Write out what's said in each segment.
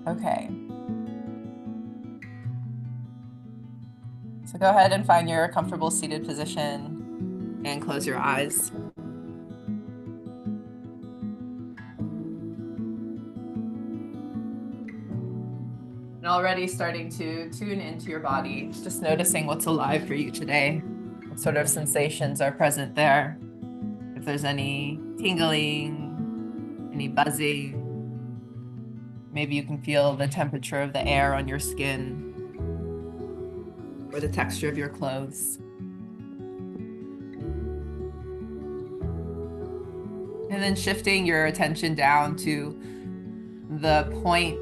Okay. So go ahead and find your comfortable seated position and close your eyes. And already starting to tune into your body, just noticing what's alive for you today. What sort of sensations are present there? If there's any tingling, any buzzing, maybe you can feel the temperature of the air on your skin or the texture of your clothes. And then shifting your attention down to the point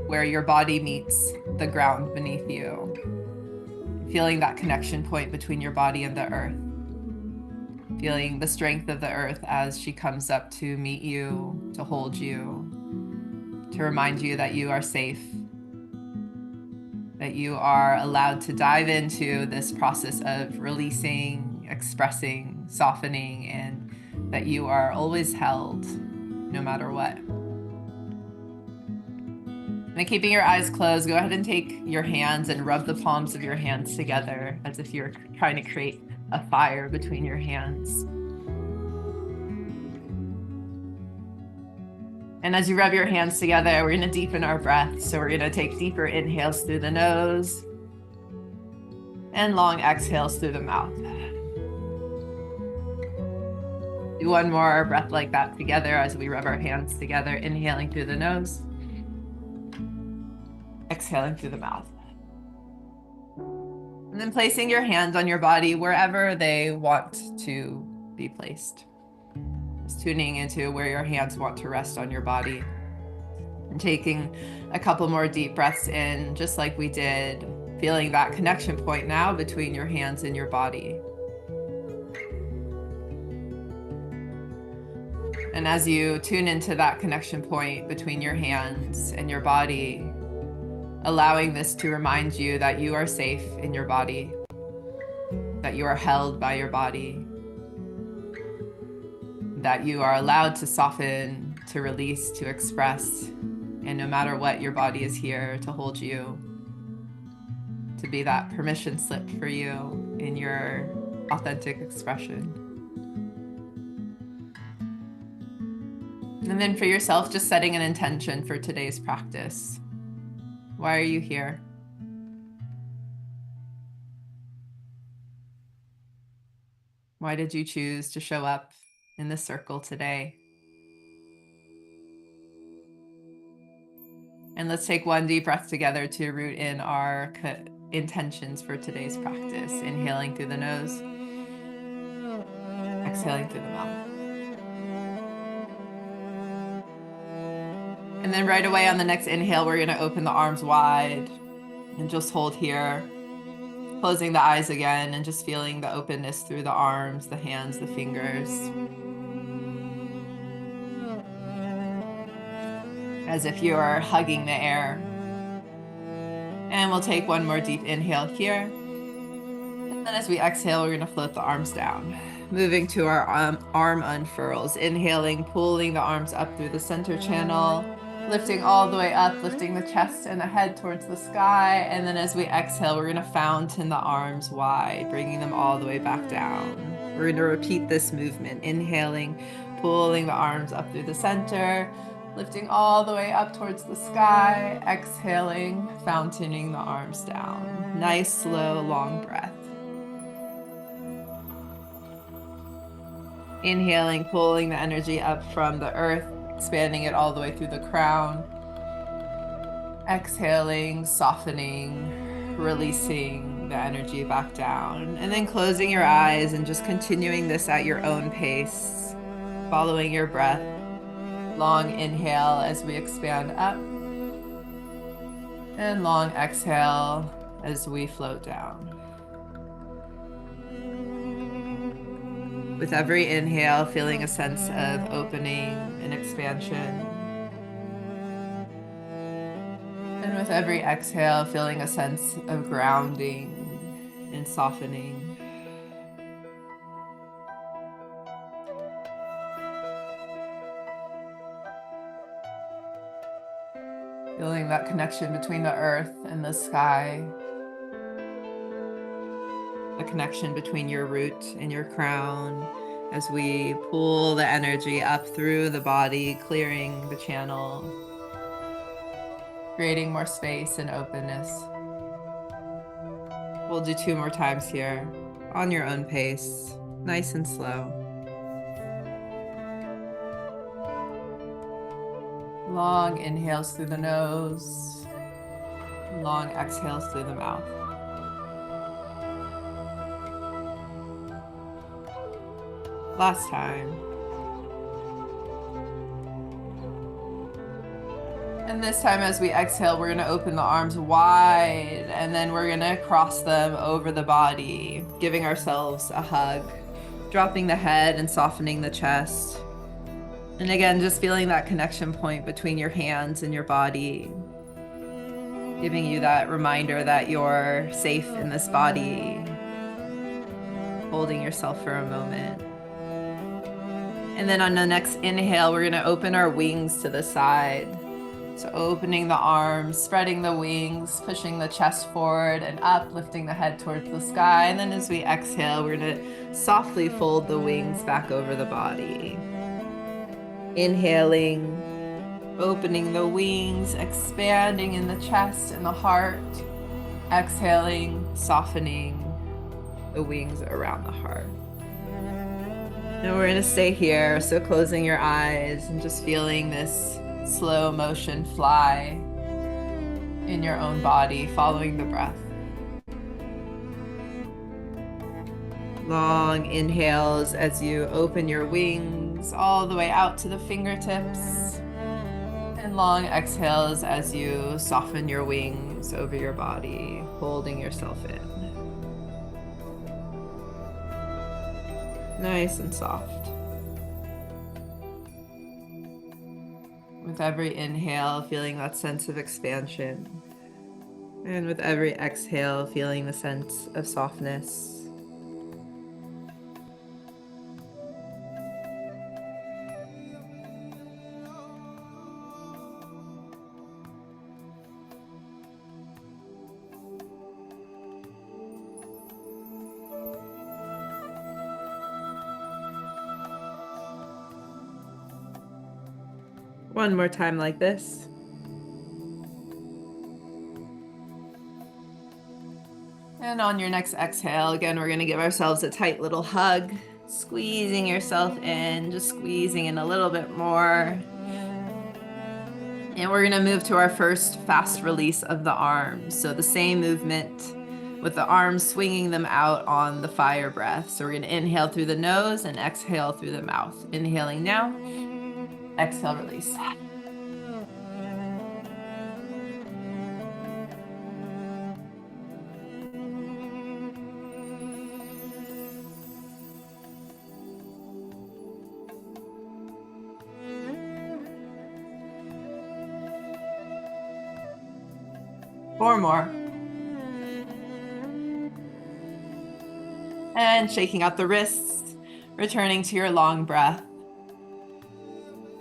where your body meets the ground beneath you. Feeling that connection point between your body and the earth. Feeling the strength of the earth as she comes up to meet you, to hold you, to remind you that you are safe, that you are allowed to dive into this process of releasing, expressing, softening, and that you are always held no matter what. And then keeping your eyes closed, go ahead and take your hands and rub the palms of your hands together as if you're trying to create a fire between your hands. And as you rub your hands together, we're going to deepen our breath. So we're going to take deeper inhales through the nose and long exhales through the mouth. Do one more breath like that together as we rub our hands together, inhaling through the nose, exhaling through the mouth. And then placing your hands on your body wherever they want to be placed. Just tuning into where your hands want to rest on your body. And taking a couple more deep breaths in, just like we did, feeling that connection point now between your hands and your body. And as you tune into that connection point between your hands and your body, allowing this to remind you that you are safe in your body, that you are held by your body, that you are allowed to soften, to release, to express, and no matter what, your body is here to hold you, to be that permission slip for you in your authentic expression. And then for yourself, just setting an intention for today's practice. Why are you here? Why did you choose to show up in this circle today? And let's take one deep breath together to root in our intentions for today's practice. Inhaling through the nose, exhaling through the mouth. And then right away on the next inhale, we're going to open the arms wide and just hold here, closing the eyes again and just feeling the openness through the arms, the hands, the fingers. As if you are hugging the air. And we'll take one more deep inhale here. And then as we exhale, we're going to float the arms down. Moving to our arm unfurls. Inhaling, pulling the arms up through the center channel. Lifting all the way up, lifting the chest and the head towards the sky. And then as we exhale, we're going to fountain the arms wide, bringing them all the way back down. We're going to repeat this movement. Inhaling, pulling the arms up through the center, lifting all the way up towards the sky. Exhaling, fountaining the arms down. Nice, slow, long breath. Inhaling, pulling the energy up from the earth, expanding it all the way through the crown. Exhaling, softening, releasing the energy back down. And then closing your eyes and just continuing this at your own pace, following your breath. Long inhale as we expand up. And long exhale as we float down. With every inhale, feeling a sense of opening and expansion. And with every exhale, feeling a sense of grounding and softening. Feeling that connection between the earth and the sky. The connection between your root and your crown as we pull the energy up through the body, clearing the channel, creating more space and openness. We'll do 2 more times here on your own pace, nice and slow. Long inhales through the nose, long exhales through the mouth. Last time. And this time as we exhale, we're gonna open the arms wide and then we're gonna cross them over the body, giving ourselves a hug, dropping the head and softening the chest. And again, just feeling that connection point between your hands and your body, giving you that reminder that you're safe in this body, holding yourself for a moment. And then on the next inhale, we're gonna open our wings to the side. So opening the arms, spreading the wings, pushing the chest forward and up, lifting the head towards the sky. And then as we exhale, we're gonna softly fold the wings back over the body. Inhaling, opening the wings, expanding in the chest and the heart. Exhaling, softening the wings around the heart. And we're gonna stay here, so closing your eyes and just feeling this slow motion fly in your own body, following the breath. Long inhales as you open your wings all the way out to the fingertips, and long exhales as you soften your wings over your body, holding yourself in. Nice and soft. With every inhale, feeling that sense of expansion. And with every exhale, feeling the sense of softness. One more time like this. And on your next exhale, again, we're gonna give ourselves a tight little hug, squeezing yourself in, just squeezing in a little bit more. And we're gonna move to our first fast release of the arms. So the same movement with the arms, swinging them out on the fire breath. So we're gonna inhale through the nose and exhale through the mouth. Inhaling now. Exhale, release. 4 more. And shaking out the wrists, returning to your long breath.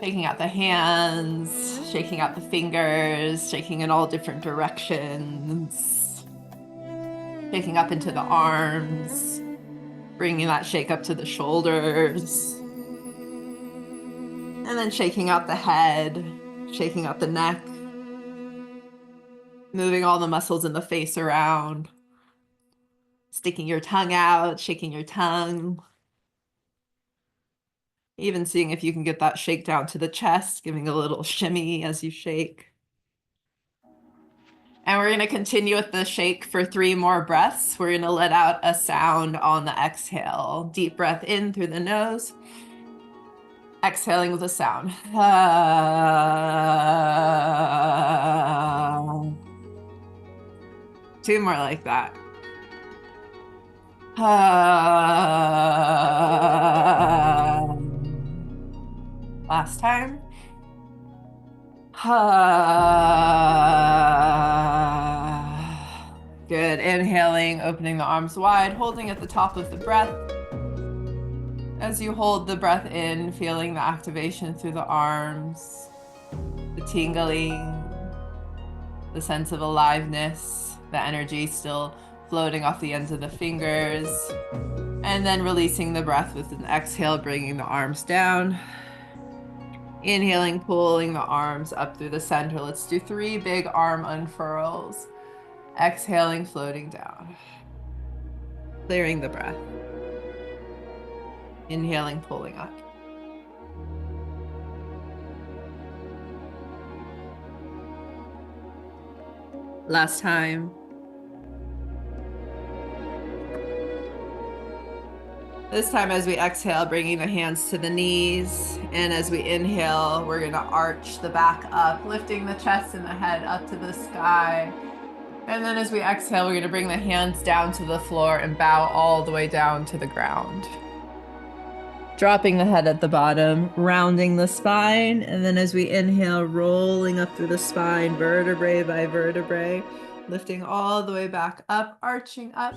Taking out the hands, shaking out the fingers, shaking in all different directions. Shaking up into the arms, bringing that shake up to the shoulders. And then shaking out the head, shaking out the neck. Moving all the muscles in the face around. Sticking your tongue out, shaking your tongue. Even seeing if you can get that shake down to the chest, giving a little shimmy as you shake. And we're gonna continue with the shake for 3 more breaths. We're gonna let out a sound on the exhale. Deep breath in through the nose. Exhaling with a sound. 2 more like that. Last time. Good. Inhaling, opening the arms wide, holding at the top of the breath. As you hold the breath in, feeling the activation through the arms, the tingling, the sense of aliveness, the energy still floating off the ends of the fingers. And then releasing the breath with an exhale, bringing the arms down. Inhaling, pulling the arms up through the center. Let's do 3 big arm unfurls. Exhaling, floating down. Clearing the breath. Inhaling, pulling up. Last time. This time as we exhale, bringing the hands to the knees. And as we inhale, we're gonna arch the back up, lifting the chest and the head up to the sky. And then as we exhale, we're gonna bring the hands down to the floor and bow all the way down to the ground. Dropping the head at the bottom, rounding the spine. And then as we inhale, rolling up through the spine, vertebrae by vertebrae, lifting all the way back up, arching up.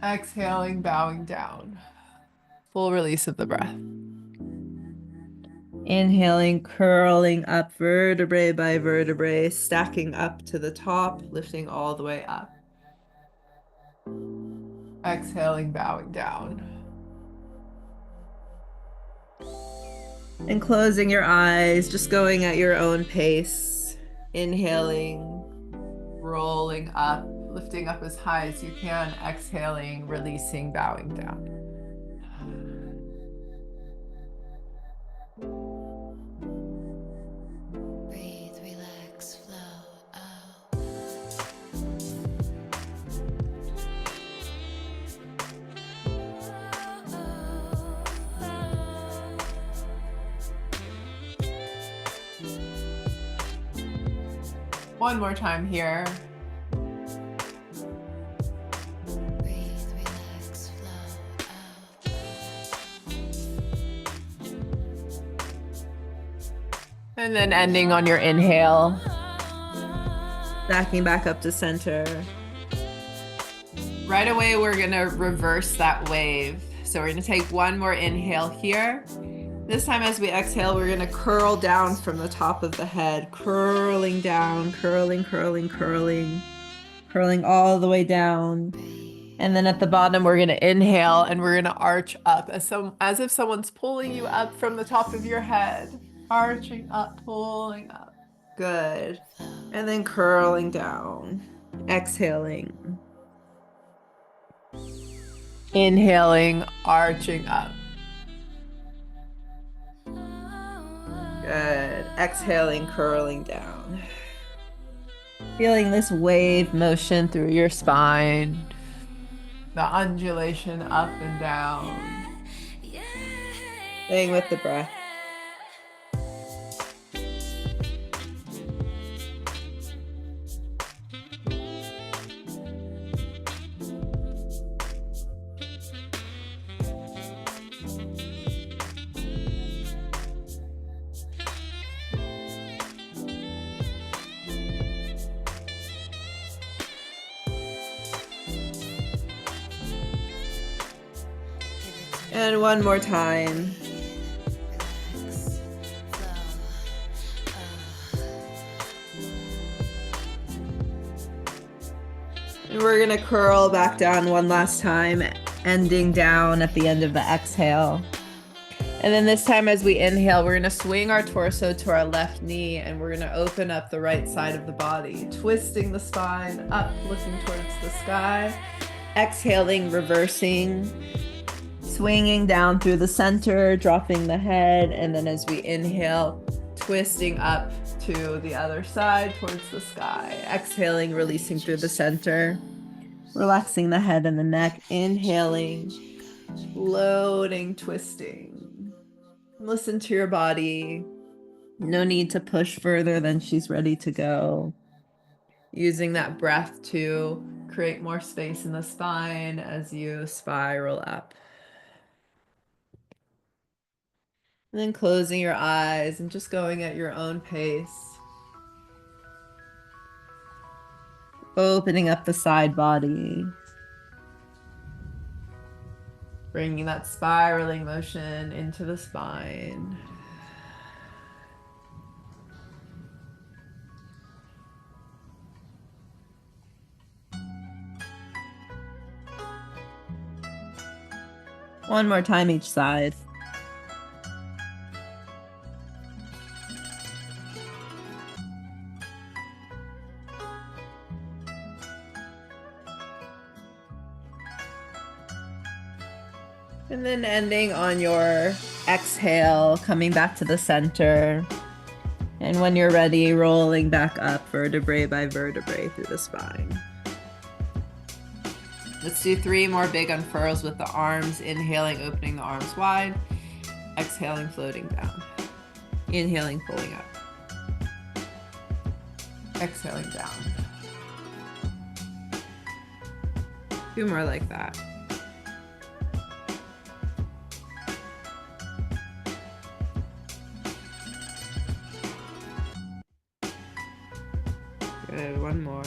Exhaling, bowing down. Full release of the breath. Inhaling, curling up vertebrae by vertebrae, stacking up to the top, lifting all the way up. Exhaling, bowing down. And closing your eyes, just going at your own pace. Inhaling, rolling up, lifting up as high as you can, exhaling, releasing, bowing down. Breathe, relax, flow out. One more time here. And then ending on your inhale, backing back up to center. Right away, we're gonna reverse that wave. So we're gonna take one more inhale here. This time as we exhale, we're gonna curl down from the top of the head, curling down, curling, curling, curling, curling all the way down. And then at the bottom, we're gonna inhale and we're gonna arch up as if someone's pulling you up from the top of your head. Arching up, pulling up. Good. And then curling down. Exhaling. Inhaling, arching up. Good. Exhaling, curling down. Feeling this wave motion through your spine. The undulation up and down. Staying with the breath. And one more time. And we're gonna curl back down one last time, ending down at the end of the exhale. And then this time as we inhale, we're gonna swing our torso to our left knee and we're gonna open up the right side of the body, twisting the spine up, looking towards the sky. Exhaling, reversing. Swinging down through the center, dropping the head, and then as we inhale, twisting up to the other side towards the sky. Exhaling, releasing through the center, relaxing the head and the neck. Inhaling, floating, twisting. Listen to your body. No need to push further than she's ready to go. Using that breath to create more space in the spine as you spiral up. And then closing your eyes and just going at your own pace. Opening up the side body. Bringing that spiraling motion into the spine. One more time each side. And then ending on your exhale, coming back to the center. And when you're ready, rolling back up vertebrae by vertebrae through the spine. Let's do 3 more big unfurls with the arms. Inhaling, opening the arms wide. Exhaling, floating down. Inhaling, pulling up. Exhaling down. 2 more like that. Good, 1 more.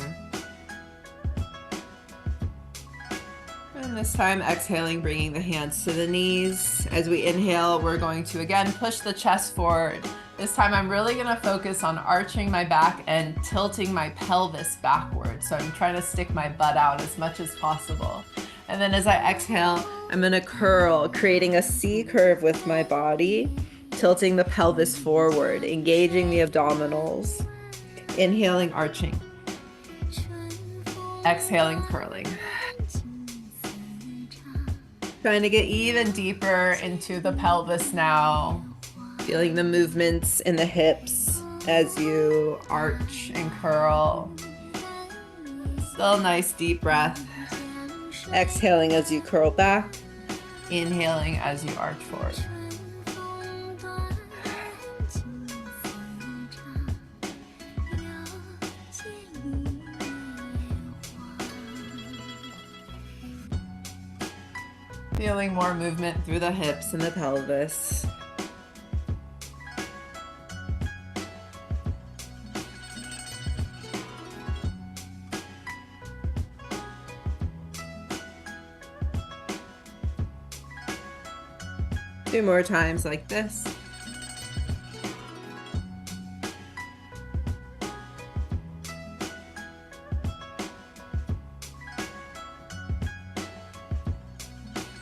And this time exhaling, bringing the hands to the knees. As we inhale, we're going to again push the chest forward. This time I'm really gonna focus on arching my back and tilting my pelvis backward. So I'm trying to stick my butt out as much as possible. And then as I exhale, I'm gonna curl, creating a C curve with my body, tilting the pelvis forward, engaging the abdominals. Inhaling, arching. Exhaling, curling. Trying to get even deeper into the pelvis now. Feeling the movements in the hips as you arch and curl. Still nice deep breath. Exhaling as you curl back. Inhaling as you arch forward. Feeling more movement through the hips and the pelvis. Two more times like this.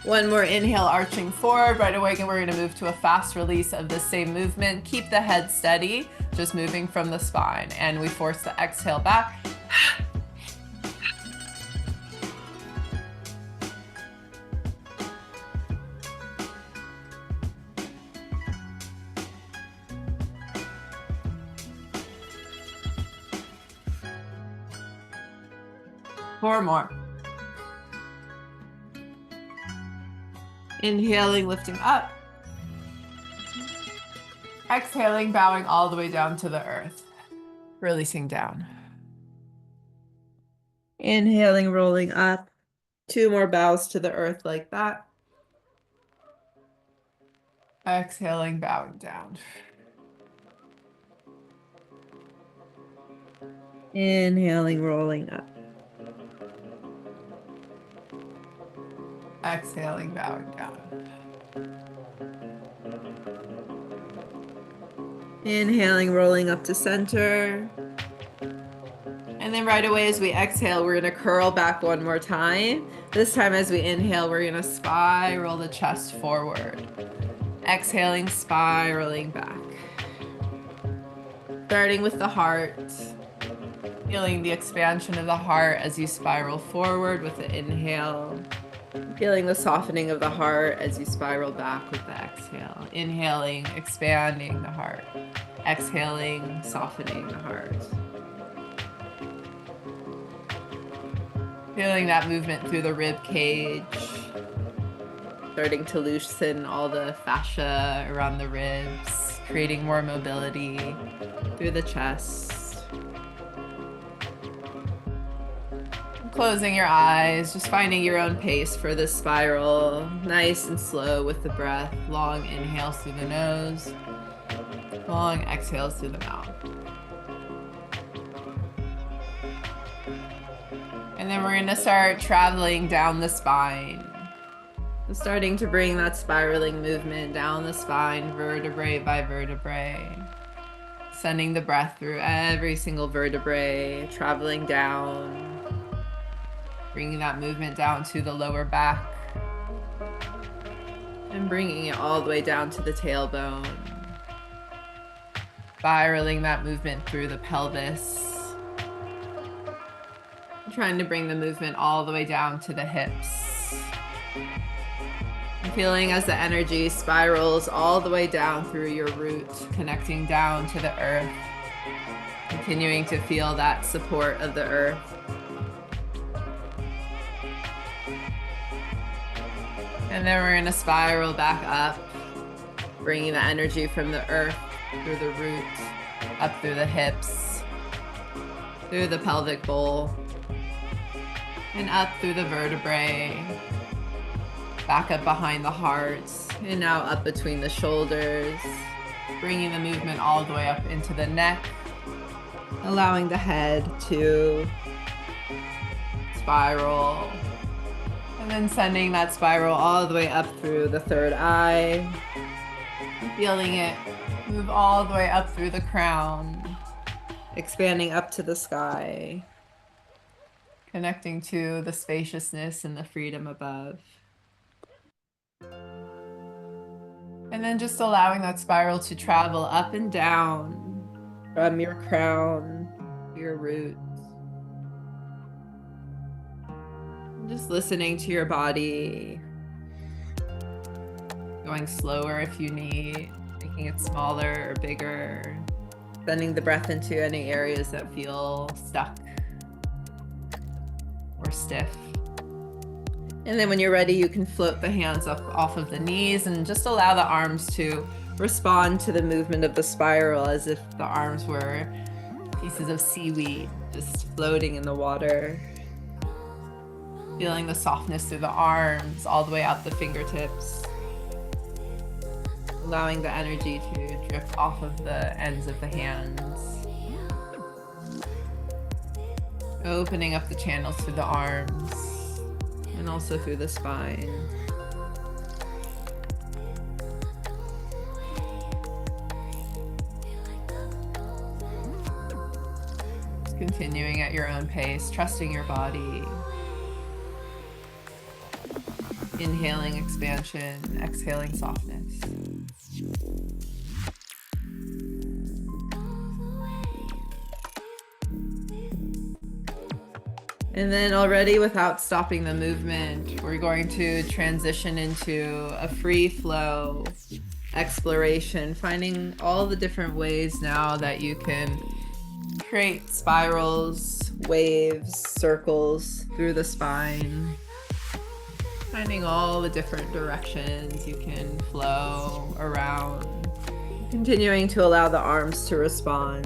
One more inhale, arching forward. Right away, we're going to move to a fast release of the same movement. Keep the head steady, just moving from the spine. And we force the exhale back. Four more. Inhaling, lifting up. Exhaling, bowing all the way down to the earth. Releasing down. Inhaling, rolling up. 2 more bows to the earth like that. Exhaling, bowing down. Inhaling, rolling up. Exhaling, bowing down. Inhaling, rolling up to center. And then right away as we exhale, we're going to curl back 1 more time. This time as we inhale, we're going to spiral the chest forward. Exhaling, spiraling back. Starting with the heart. Feeling the expansion of the heart as you spiral forward with the inhale. Feeling the softening of the heart as you spiral back with the exhale. Inhaling, expanding the heart. Exhaling, softening the heart. Feeling that movement through the rib cage. Starting to loosen all the fascia around the ribs, creating more mobility through the chest. Closing your eyes, just finding your own pace for this spiral. Nice and slow with the breath. Long inhales through the nose. Long exhales through the mouth. And then we're going to start traveling down the spine. So starting to bring that spiraling movement down the spine, vertebrae by vertebrae. Sending the breath through every single vertebrae, traveling down. Bringing that movement down to the lower back. And bringing it all the way down to the tailbone. Spiraling that movement through the pelvis. Trying to bring the movement all the way down to the hips. And feeling as the energy spirals all the way down through your root, connecting down to the earth. Continuing to feel that support of the earth. And then we're going to spiral back up, bringing the energy from the earth through the root, up through the hips, through the pelvic bowl, and up through the vertebrae, back up behind the heart, and now up between the shoulders, bringing the movement all the way up into the neck, allowing the head to spiral. And then sending that spiral all the way up through the third eye. Feeling it move all the way up through the crown. Expanding up to the sky. Connecting to the spaciousness and the freedom above. And then just allowing that spiral to travel up and down from your crown to your roots. Just listening to your body, going slower if you need, making it smaller or bigger, sending the breath into any areas that feel stuck or stiff. And then when you're ready, you can float the hands up off of the knees and just allow the arms to respond to the movement of the spiral as if the arms were pieces of seaweed just floating in the water. Feeling the softness through the arms, all the way out the fingertips. Allowing the energy to drip off of the ends of the hands. Opening up the channels through the arms and also through the spine. Just continuing at your own pace, trusting your body. Inhaling expansion, exhaling softness. And then already without stopping the movement, we're going to transition into a free flow exploration, finding all the different ways now that you can create spirals, waves, circles through the spine. Finding all the different directions you can flow around. Continuing to allow the arms to respond.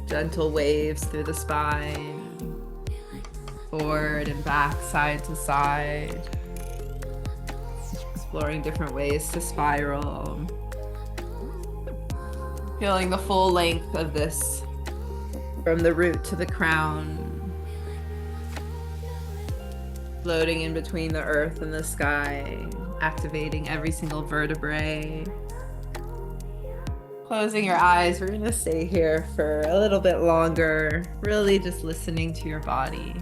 Gentle waves through the spine. Forward and back, side to side. Exploring different ways to spiral. Feeling the full length of this from the root to the crown. Floating in between the earth and the sky, activating every single vertebrae. Closing your eyes, we're gonna stay here for a little bit longer, really just listening to your body.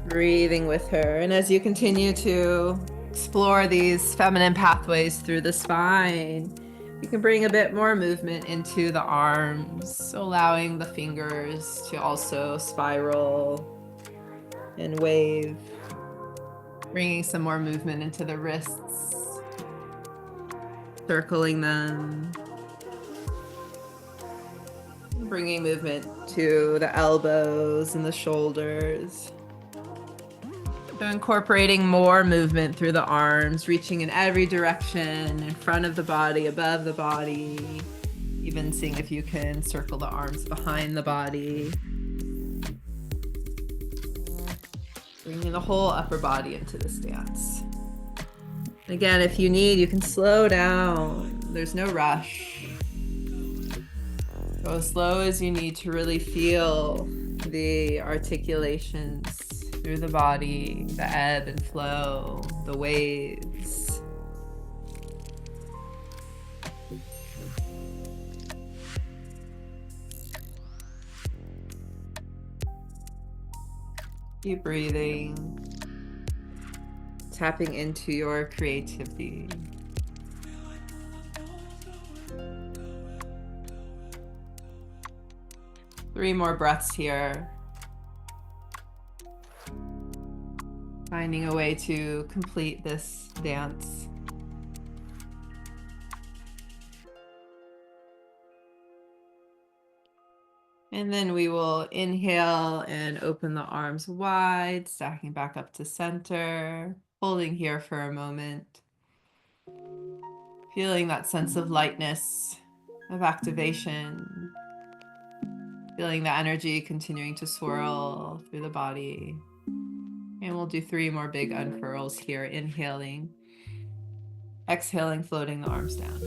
Breathing with her, and as you continue to explore these feminine pathways through the spine, you can bring a bit more movement into the arms, allowing the fingers to also spiral and wave. Bringing some more movement into the wrists, circling them. Bringing movement to the elbows and the shoulders. So incorporating more movement through the arms, reaching in every direction, in front of the body, above the body. Even seeing if you can circle the arms behind the body. Bringing the whole upper body into this dance. Again, if you need, you can slow down. There's no rush. Go as slow as you need to really feel the articulations through the body, the ebb and flow, the waves. Keep breathing, tapping into your creativity. Three more breaths here. Finding a way to complete this dance. And then we will inhale and open the arms wide, stacking back up to center, holding here for a moment. Feeling that sense of lightness, of activation. Feeling the energy continuing to swirl through the body. And we'll do 3 more big unfurls here, inhaling. Exhaling, floating the arms down.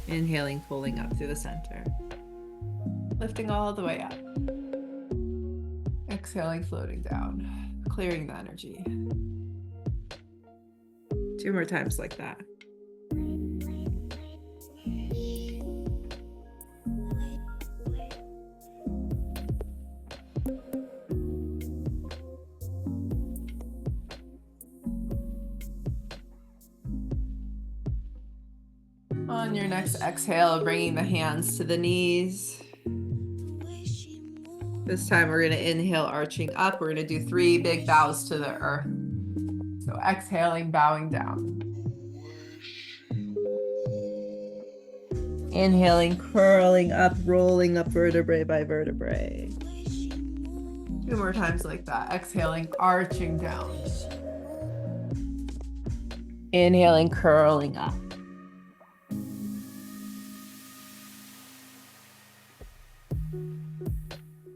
Inhaling, pulling up through the center. Lifting all the way up. Exhaling, floating down. Clearing the energy. 2 more times like that. On your next exhale, bringing the hands to the knees. This time we're going to inhale, arching up. We're going to do 3 big bows to the earth. So exhaling, bowing down. Inhaling, curling up, rolling up vertebrae by vertebrae. 2 more times like that. Exhaling, arching down. Inhaling, curling up.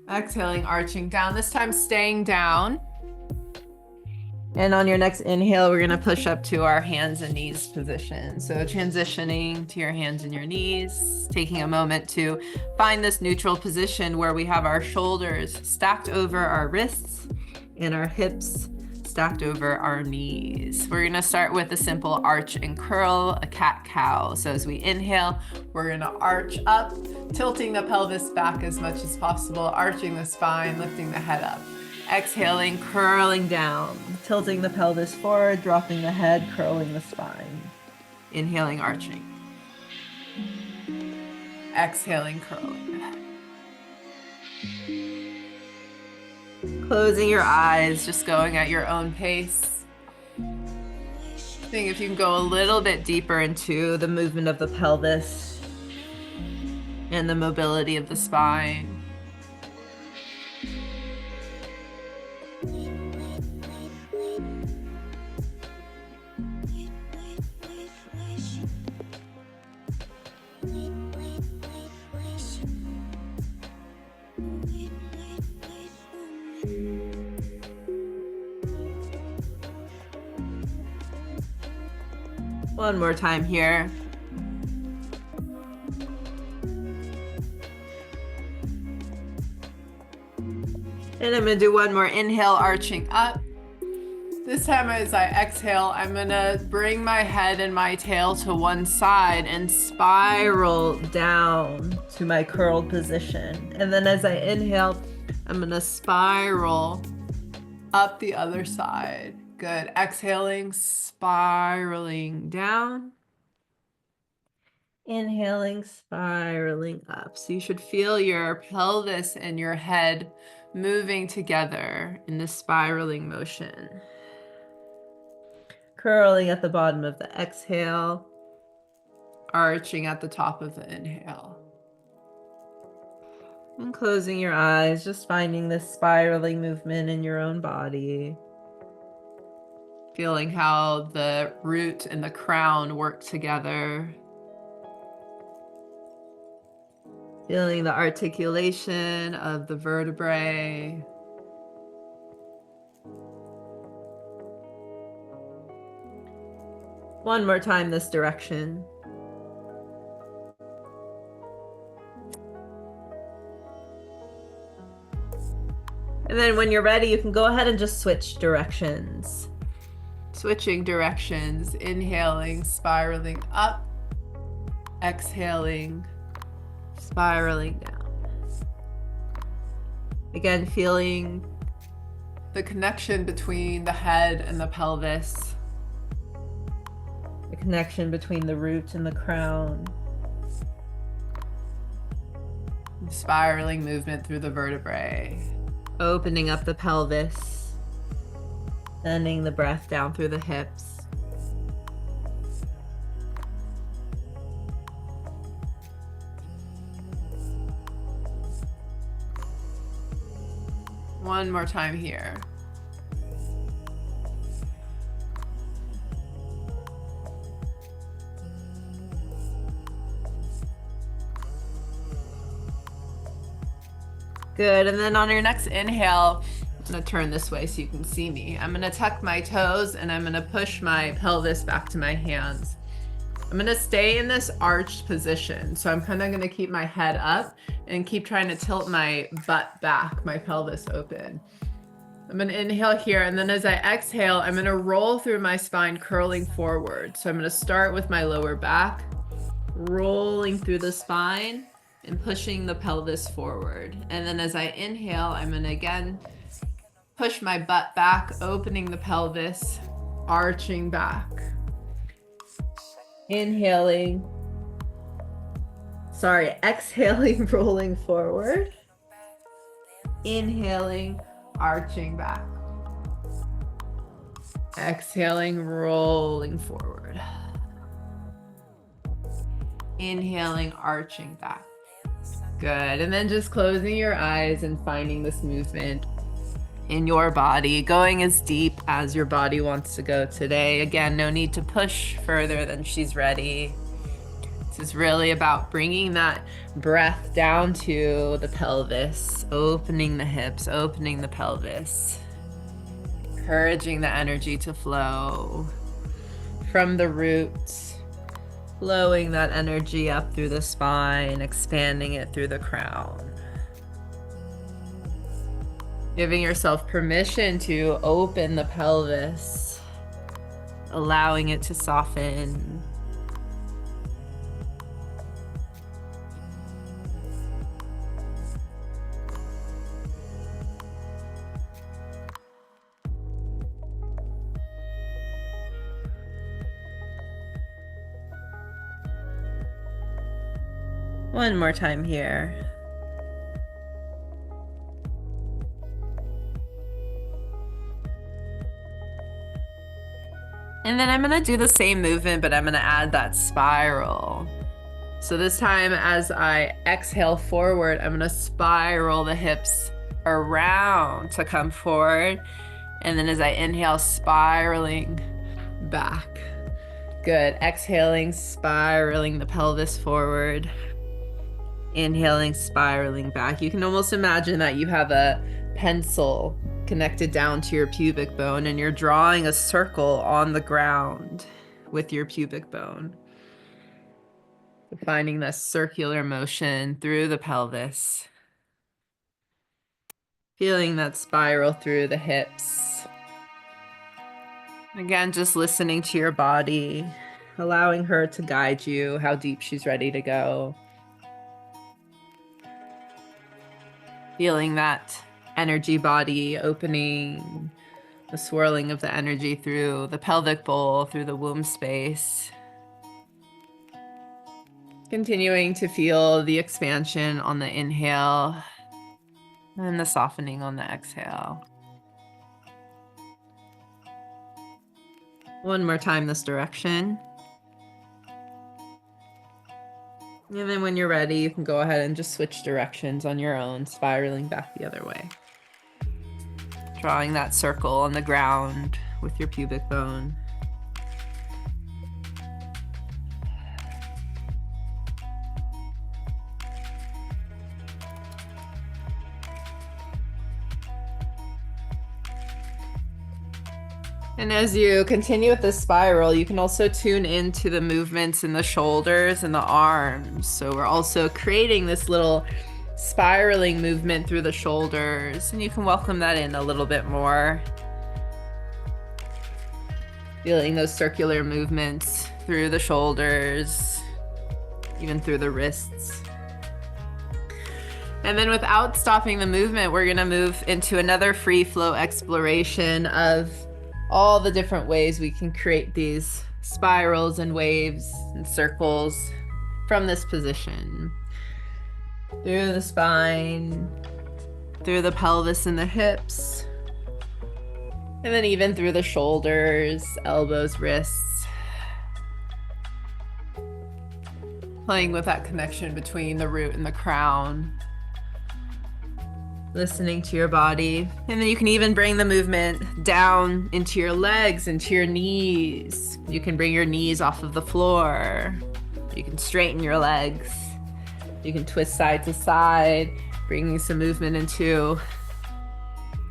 Exhaling, arching down. This time staying down. And on your next inhale, we're going to push up to our hands and knees position. So transitioning to your hands and your knees, taking a moment to find this neutral position where we have our shoulders stacked over our wrists and our hips stacked over our knees. We're going to start with a simple arch and curl, a cat-cow. So as we inhale, we're going to arch up, tilting the pelvis back as much as possible, arching the spine, lifting the head up. Exhaling, curling down, tilting the pelvis forward, dropping the head, curling the spine. Inhaling, arching. Exhaling, curling. Closing your eyes, just going at your own pace. Seeing if you can go a little bit deeper into the movement of the pelvis and the mobility of the spine. One more time here. And I'm gonna do one more inhale, arching up. This time as I exhale, I'm gonna bring my head and my tail to one side and spiral down to my curled position. And then as I inhale, I'm gonna spiral up the other side. Good. Exhaling, spiraling down. Inhaling, spiraling up. So you should feel your pelvis and your head moving together in this spiraling motion. Curling at the bottom of the exhale, arching at the top of the inhale. And closing your eyes, just finding this spiraling movement in your own body. Feeling how the root and the crown work together. Feeling the articulation of the vertebrae. One more time this direction. And then when you're ready, you can go ahead and just switch directions. Switching directions, inhaling, spiraling up, exhaling, spiraling down. Again, feeling the connection between the head and the pelvis, the connection between the root and the crown, spiraling movement through the vertebrae, opening up the pelvis, sending the breath down through the hips. One more time here. Good, and then on your next inhale, I'm gonna turn this way so you can see me. I'm gonna tuck my toes and I'm gonna push my pelvis back to my hands. I'm gonna stay in this arched position. So I'm kind of gonna keep my head up and keep trying to tilt my butt back, my pelvis open. I'm gonna inhale here, and then as I exhale, I'm gonna roll through my spine, curling forward. So I'm gonna start with my lower back, rolling through the spine and pushing the pelvis forward. And then as I inhale, I'm gonna again push my butt back, opening the pelvis, arching back. Exhaling, rolling forward. Inhaling, arching back. Exhaling, rolling forward. Inhaling, arching back. Good, and then just closing your eyes and finding this movement in your body, going as deep as your body wants to go today. Again, no need to push further than she's ready. This is really about bringing that breath down to the pelvis, opening the hips, opening the pelvis, encouraging the energy to flow from the roots, flowing that energy up through the spine, expanding it through the crown. Giving yourself permission to open the pelvis, allowing it to soften. One more time here. And then I'm gonna do the same movement, but I'm gonna add that spiral. So this time as I exhale forward, I'm gonna spiral the hips around to come forward. And then as I inhale, spiraling back. Good, exhaling, spiraling the pelvis forward. Inhaling, spiraling back. You can almost imagine that you have a pencil connected down to your pubic bone and you're drawing a circle on the ground with your pubic bone. Finding that circular motion through the pelvis. Feeling that spiral through the hips. Again, just listening to your body, allowing her to guide you how deep she's ready to go. Feeling that energy body opening, the swirling of the energy through the pelvic bowl, through the womb space. Continuing to feel the expansion on the inhale and the softening on the exhale. One more time this direction. And then when you're ready, you can go ahead and just switch directions on your own, spiraling back the other way. Drawing that circle on the ground with your pubic bone. And as you continue with this spiral, you can also tune into the movements in the shoulders and the arms. So we're also creating this little spiraling movement through the shoulders, and you can welcome that in a little bit more. Feeling those circular movements through the shoulders, even through the wrists. And then without stopping the movement, we're going to move into another free flow exploration of all the different ways we can create these spirals and waves and circles from this position. Through the spine, through the pelvis and the hips, and then even through the shoulders, elbows, wrists. Playing with that connection between the root and the crown. Listening to your body. And then you can even bring the movement down into your legs, into your knees. You can bring your knees off of the floor. You can straighten your legs. You can twist side to side, bringing some movement into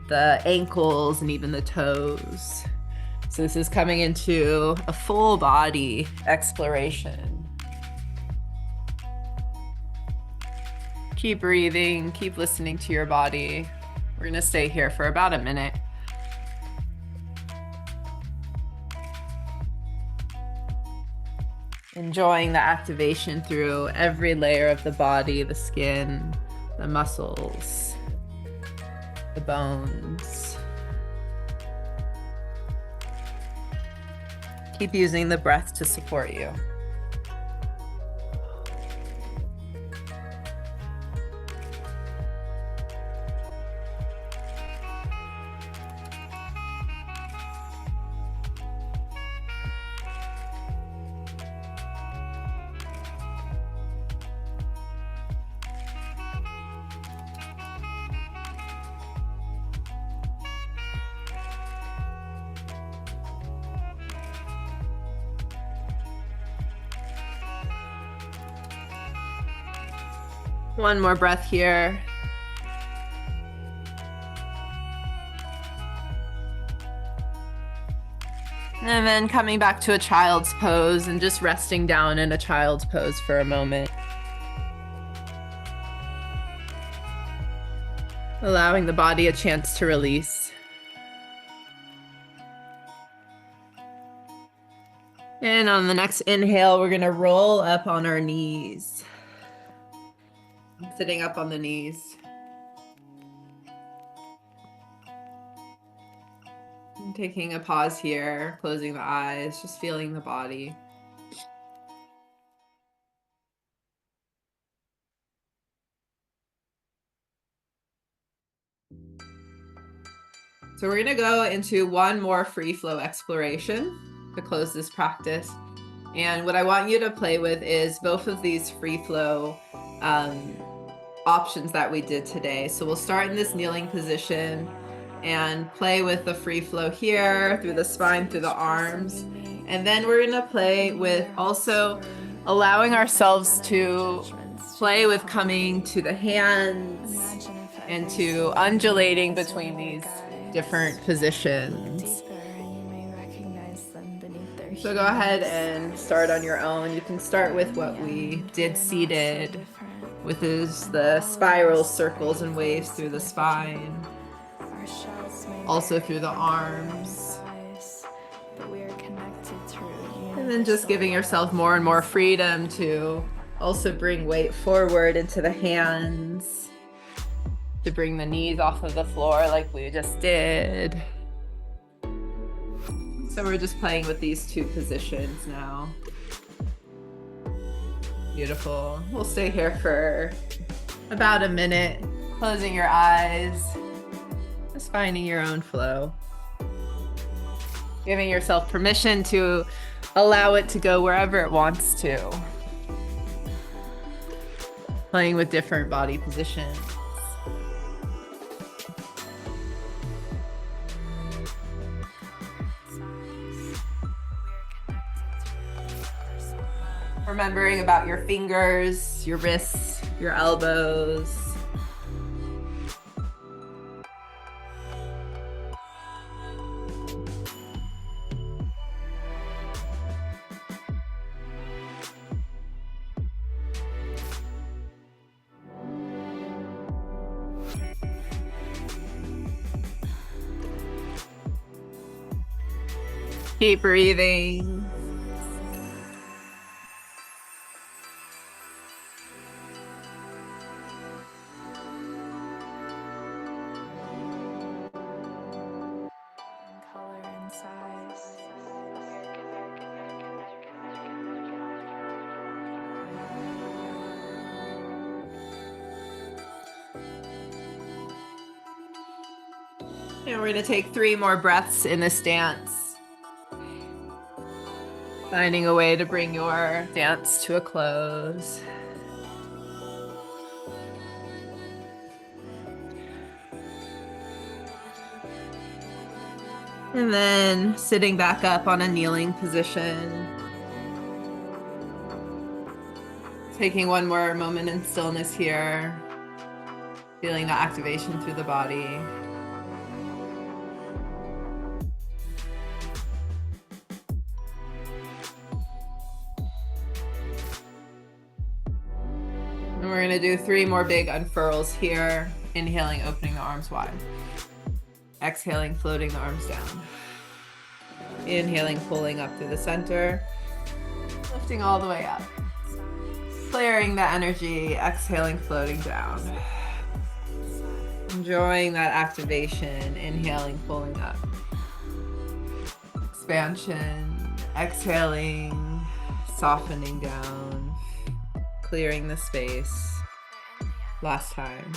the ankles and even the toes. So this is coming into a full body exploration. Keep breathing, keep listening to your body. We're gonna stay here for about a minute. Enjoying the activation through every layer of the body, the skin, the muscles, the bones. Keep using the breath to support you. One more breath here. And then coming back to a child's pose and just resting down in a child's pose for a moment. Allowing the body a chance to release. And on the next inhale, we're gonna roll up on our knees. Sitting up on the knees. And taking a pause here, closing the eyes, just feeling the body. So we're gonna go into one more free flow exploration to close this practice. And what I want you to play with is both of these free flow options that we did today. So we'll start in this kneeling position and play with the free flow here through the spine, through the arms. And then we're gonna play with also allowing ourselves to play with coming to the hands and to undulating between these different positions. So go ahead and start on your own. You can start with what we did seated, with the spiral circles and waves through the spine, also through the arms. And then just giving yourself more and more freedom to also bring weight forward into the hands, to bring the knees off of the floor like we just did. So we're just playing with these two positions now. Beautiful. We'll stay here for about a minute, closing your eyes, just finding your own flow. Giving yourself permission to allow it to go wherever it wants to. Playing with different body positions. Remembering about your fingers, your wrists, your elbows. Keep breathing. And we're going to take 3 more breaths in this dance. Finding a way to bring your dance to a close. And then sitting back up on a kneeling position. Taking one more moment in stillness here. Feeling the activation through the body. And we're gonna do 3 more big unfurls here. Inhaling, opening the arms wide. Exhaling, floating the arms down. Inhaling, pulling up through the center. Lifting all the way up. Clearing the energy, exhaling, floating down. Enjoying that activation, inhaling, pulling up. Expansion, exhaling, softening down, clearing the space. Last time.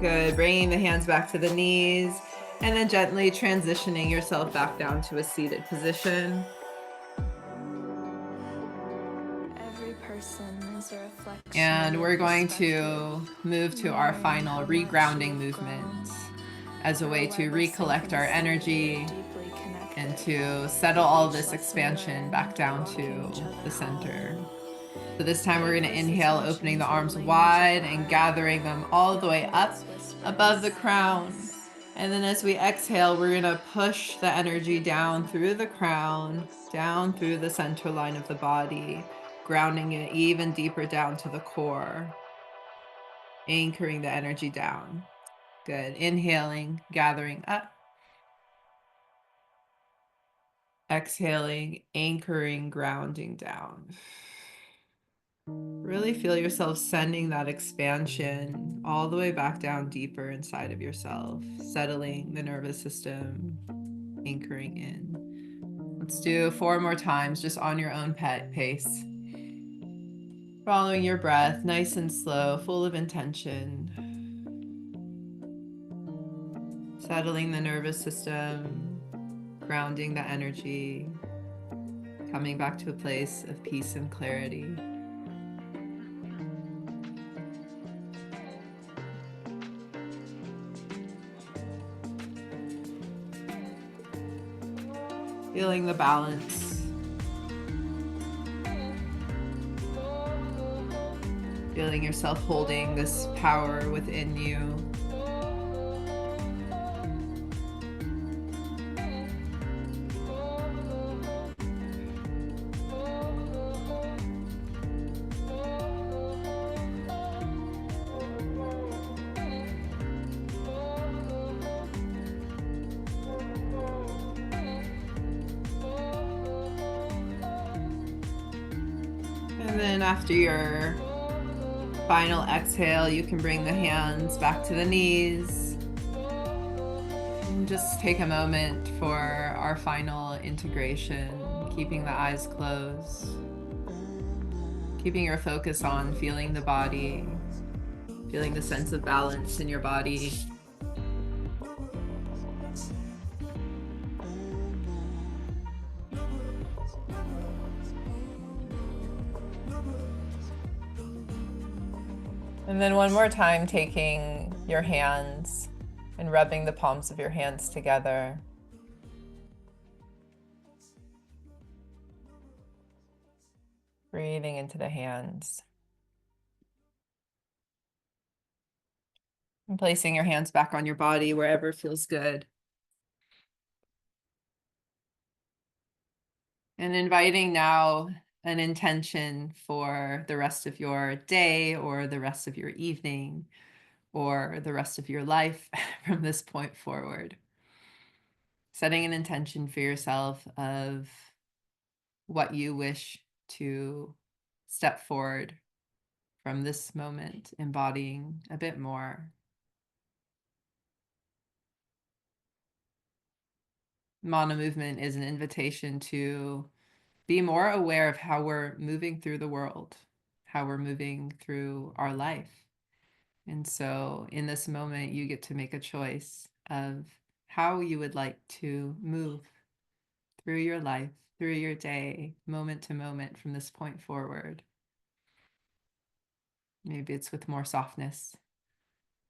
Good, bringing the hands back to the knees and then gently transitioning yourself back down to a seated position. And we're going to move to our final regrounding movement as a way to recollect our energy and to settle all of this expansion back down to the center. So this time we're going to inhale, opening the arms wide and gathering them all the way up above the crown. And then as we exhale, we're going to push the energy down through the crown, down through the center line of the body, grounding it even deeper down to the core, anchoring the energy down. Good. Inhaling, gathering up. Exhaling, anchoring, grounding down. Really feel yourself sending that expansion all the way back down deeper inside of yourself, settling the nervous system, anchoring in. Let's do 4 more times just on your own pace. Following your breath, nice and slow, full of intention. Settling the nervous system, grounding the energy, coming back to a place of peace and clarity. Feeling the balance. Feeling yourself holding this power within you. And then after your final exhale, you can bring the hands back to the knees. And just take a moment for our final integration, keeping the eyes closed. Keeping your focus on feeling the body, feeling the sense of balance in your body. And then one more time, taking your hands and rubbing the palms of your hands together. Breathing into the hands. And placing your hands back on your body wherever feels good. And inviting now an intention for the rest of your day or the rest of your evening or the rest of your life from this point forward. Setting an intention for yourself of what you wish to step forward from this moment, embodying a bit more. Mana movement is an invitation to be more aware of how we're moving through the world, how we're moving through our life, And so in this moment, you get to make a choice of how you would like to move through your life, through your day, moment to moment from this point forward. Maybe it's with more softness,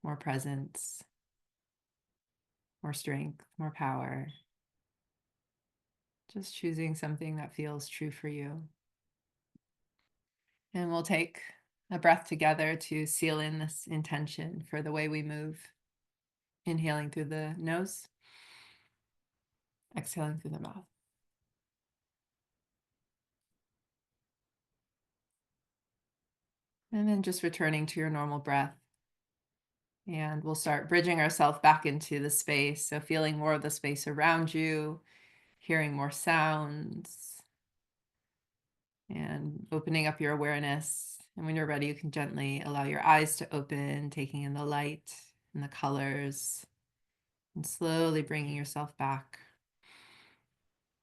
more presence, more strength, more power. Just choosing something that feels true for you. And we'll take a breath together to seal in this intention for the way we move. Inhaling through the nose, exhaling through the mouth. And then just returning to your normal breath. And we'll start bridging ourselves back into the space. So feeling more of the space around you, hearing more sounds, and opening up your awareness. And when you're ready, you can gently allow your eyes to open, taking in the light and the colors, and slowly bringing yourself back